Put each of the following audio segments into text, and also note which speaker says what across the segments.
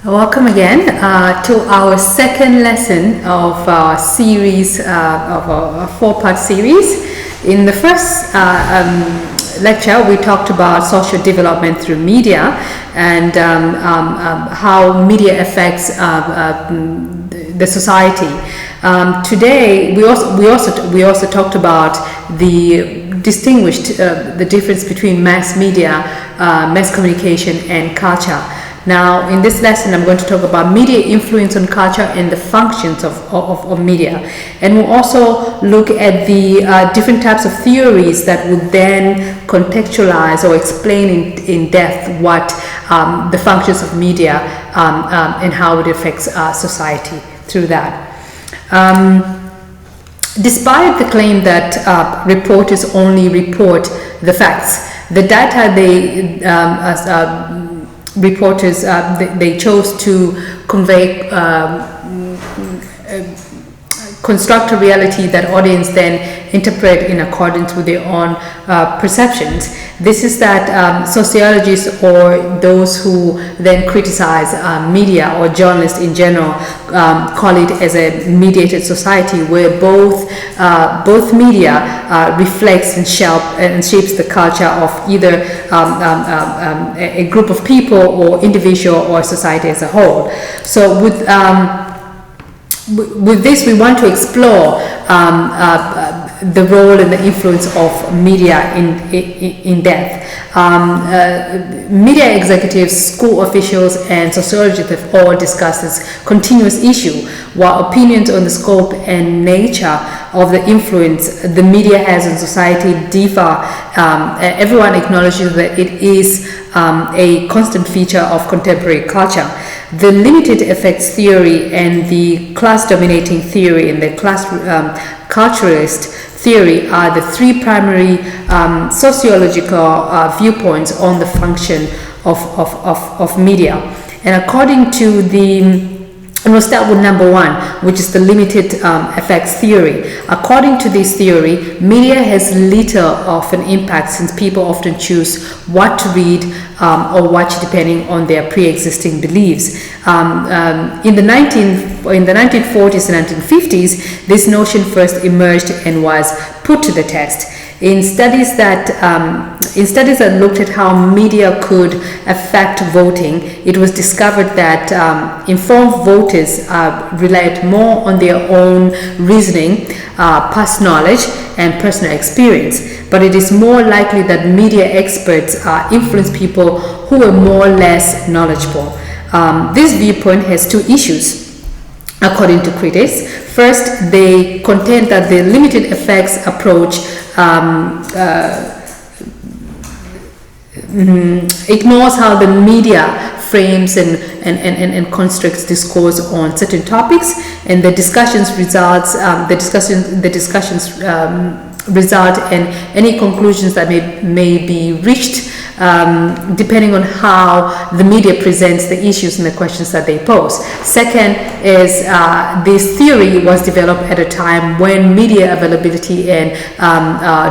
Speaker 1: Welcome again to our second lesson of our series, of a four-part series. In the first lecture, we talked about social development through media and how media affects the society. Today, we also talked about the difference between mass media, mass communication, and culture. Now, in this lesson, I'm going to talk about media influence on culture and the functions of media. And we'll also look at the different types of theories that would then contextualize or explain in depth what the functions of media and how it affects society through that. Despite the claim that reporters only report the facts, the data reporters they chose to convey construct a reality that audience then interpret in accordance with their own perceptions. This is that sociologists or those who then criticize media or journalists in general call it as a mediated society where both media reflects and shapes the culture of either a group of people or individual or society as a whole. So with this, we want to explore the role and the influence of media in depth. Media executives, school officials, and sociologists have all discussed this continuous issue, while opinions on the scope and nature of the influence the media has on society differ. Everyone acknowledges that it is a constant feature of contemporary culture. The limited effects theory and the class-dominating theory and the class culturalist theory are the three primary sociological viewpoints on the function of media. And according to and we'll start with number one, which is the limited effects theory. According to this theory, media has little of an impact since people often choose what to read or watch depending on their pre-existing beliefs. In the 1940s and 1950s, this notion first emerged and was put to the test. In studies that looked at how media could affect voting, it was discovered that informed voters relied more on their own reasoning, past knowledge, and personal experience. But it is more likely that media experts influence people who are more or less knowledgeable. This viewpoint has two issues. According to critics, first, they contend that the limited effects approach ignores how the media frames and constructs discourse on certain topics, and the discussions result in any conclusions that may be reached depending on how the media presents the issues and the questions that they pose. Second is this theory was developed at a time when media availability and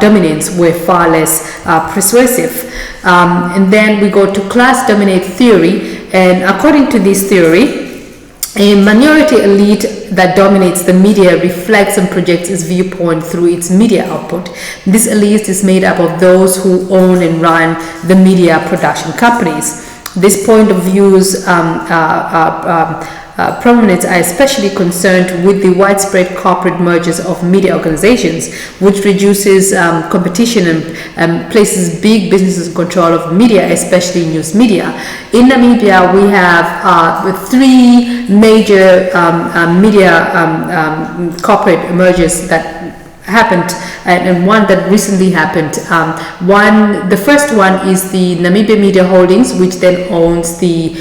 Speaker 1: dominance were far less persuasive. And then we go to class-dominate theory, and according to this theory, a minority elite that dominates the media reflects and projects its viewpoint through its media output. This elite is made up of those who own and run the media production companies. This point of view's proponents are especially concerned with the widespread corporate mergers of media organizations, which reduces competition and places big businesses in control of media, especially news media. In Namibia, we have three major media corporate mergers that happened, and one that recently happened. The first one is the Namibia Media Holdings, which then owns the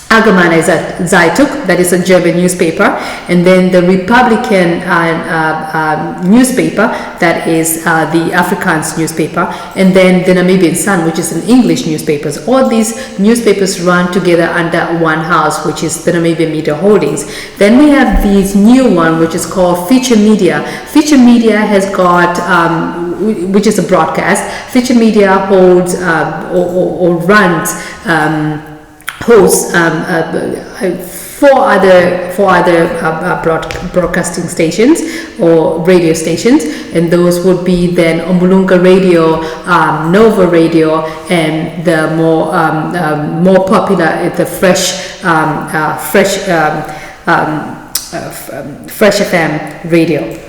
Speaker 1: Allgemeine Zeitung, that is a German newspaper, and then the Republican newspaper, that is the Afrikaans newspaper, and then the Namibian Sun, which is an English newspaper. All these newspapers run together under one house, which is the Namibia Media Holdings. Then we have this new one, which is called Feature Media. Feature Media has got, which is a broadcast. Feature Media holds or runs hosts four other broadcasting stations or radio stations, and those would be then Ombulunga Radio, Nova Radio, and the more popular, the Fresh FM radio.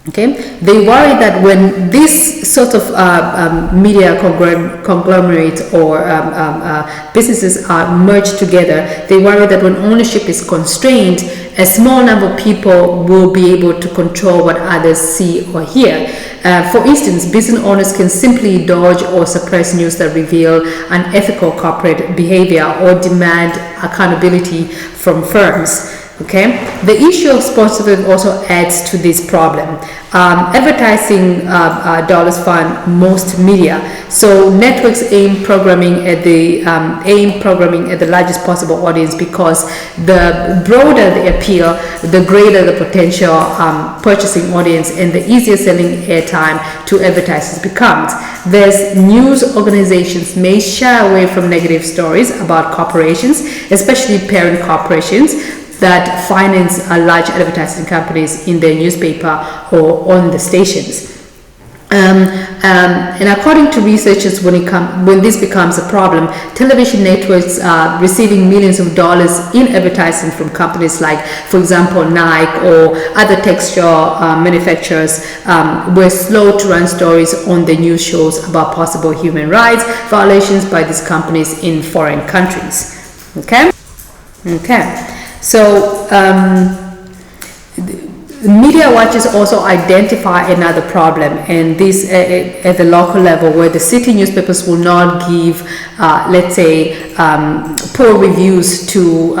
Speaker 1: Okay, they worry that when this sort of media conglomerates or businesses are merged together, they worry that when ownership is constrained, a small number of people will be able to control what others see or hear. For instance, business owners can simply dodge or suppress news that reveal unethical corporate behavior or demand accountability from firms. Okay, the issue of sponsorship also adds to this problem. Advertising dollars fund most media, so networks aim programming at the largest possible audience, because the broader the appeal, the greater the potential purchasing audience, and the easier selling airtime to advertisers becomes. Thus, news organizations may shy away from negative stories about corporations, especially parent corporations that finance large advertising companies in their newspaper or on the stations. And according to researchers, when this becomes a problem, television networks are receiving millions of dollars in advertising from companies like, for example, Nike or other textile manufacturers, were slow to run stories on the news shows about possible human rights violations by these companies in foreign countries. Okay. So media watchers also identify another problem, and this at the local level, where the city newspapers will not give, let's say, poor reviews to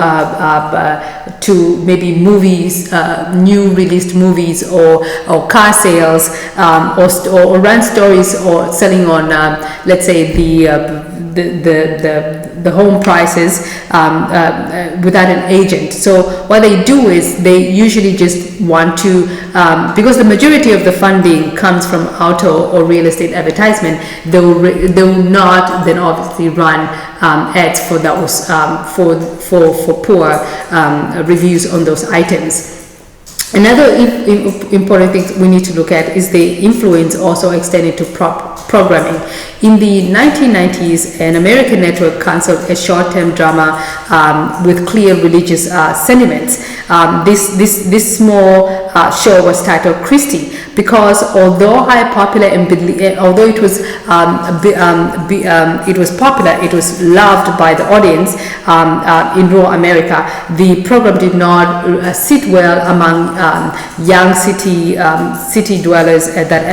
Speaker 1: maybe movies, new released movies, or car sales, or run stories or selling on, let's say, the home prices without an agent. So what they do is they usually just want to, because the majority of the funding comes from auto or real estate advertisement, they will not then obviously run ads for those for poor reviews on those items. Another important thing we need to look at is the influence also extended to programming. In the 1990s, an American network canceled a short-term drama with clear religious sentiments. This small show was titled Christie, because although popular and although it was popular, it was loved by the audience in rural America. The program did not sit well among young city dwellers that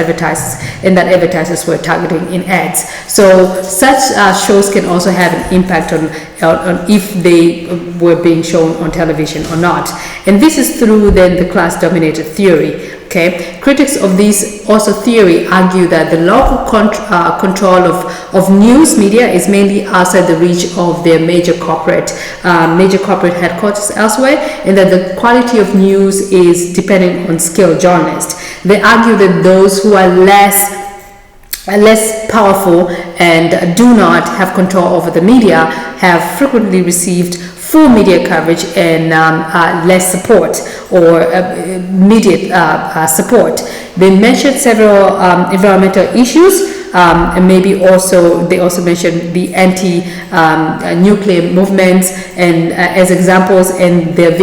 Speaker 1: advertisers were targeting in ads. So such shows can also have an impact on if they were being shown on television or not. And this is through then the class-dominated theory. Okay, critics of this also theory argue that the local control of news media is mainly outside the reach of their major corporate headquarters elsewhere, and that the quality of news is dependent on skilled journalists. They argue that those who are less powerful and do not have control over the media have frequently received full media coverage and less support or immediate support. They mentioned several environmental issues, and maybe also they also mentioned the anti-nuclear movements and as examples, and the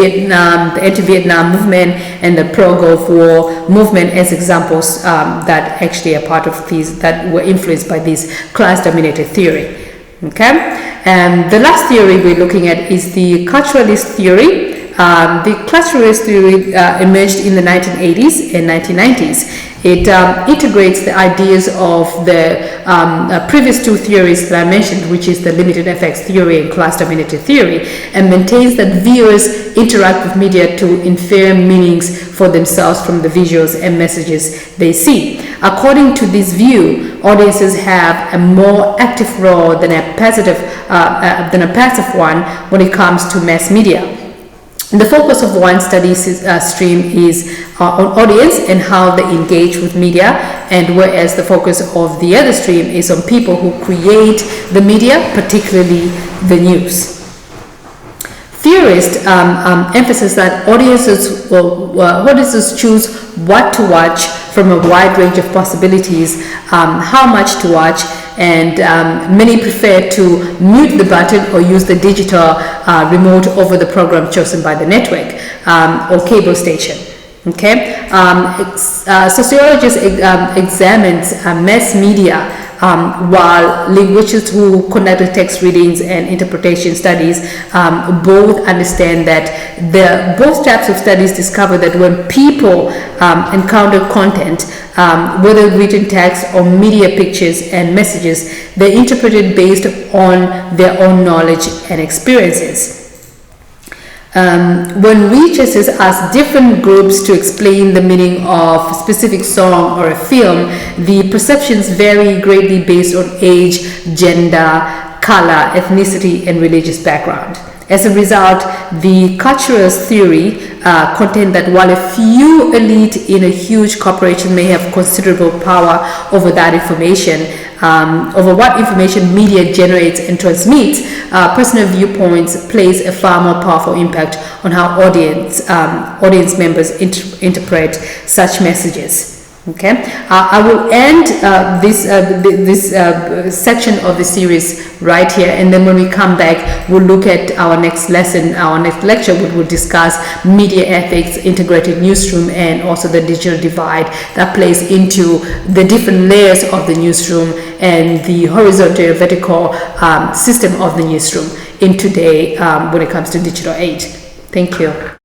Speaker 1: anti-Vietnam movement and the pro-Gulf War movement as examples that actually are part of these, that were influenced by this class-dominated theory. Okay, and the last theory we're looking at is the culturalist theory. The culturalist theory emerged in the 1980s and 1990s. It integrates the ideas of the previous two theories that I mentioned, which is the limited effects theory and class-dominated theory, and maintains that viewers interact with media to infer meanings for themselves from the visuals and messages they see. According to this view, audiences have a more active role than a passive one when it comes to mass media. The focus of one study stream is on audience and how they engage with media, and whereas the focus of the other stream is on people who create the media, particularly the news. Theorists emphasize that audiences choose what to watch from a wide range of possibilities, how much to watch, and many prefer to mute the button or use the digital remote over the program chosen by the network or cable station. Okay, sociologists examines mass media, while linguists who conduct text readings and interpretation studies both understand that both types of studies discover that when people encounter content, whether written text or media pictures and messages, they interpret it based on their own knowledge and experiences. When researchers ask different groups to explain the meaning of a specific song or a film, the perceptions vary greatly based on age, gender, color, ethnicity, and religious background. As a result, the cultural theory contend that while a few elite in a huge corporation may have considerable power over that information, over what information media generates and transmits, personal viewpoints plays a far more powerful impact on how audience members interpret such messages. Okay, I will end this section of the series right here, and then when we come back, we'll look at our next lesson, our next lecture, which will discuss media ethics, integrated newsroom, and also the digital divide that plays into the different layers of the newsroom and the horizontal and vertical system of the newsroom in today when it comes to digital age. Thank you.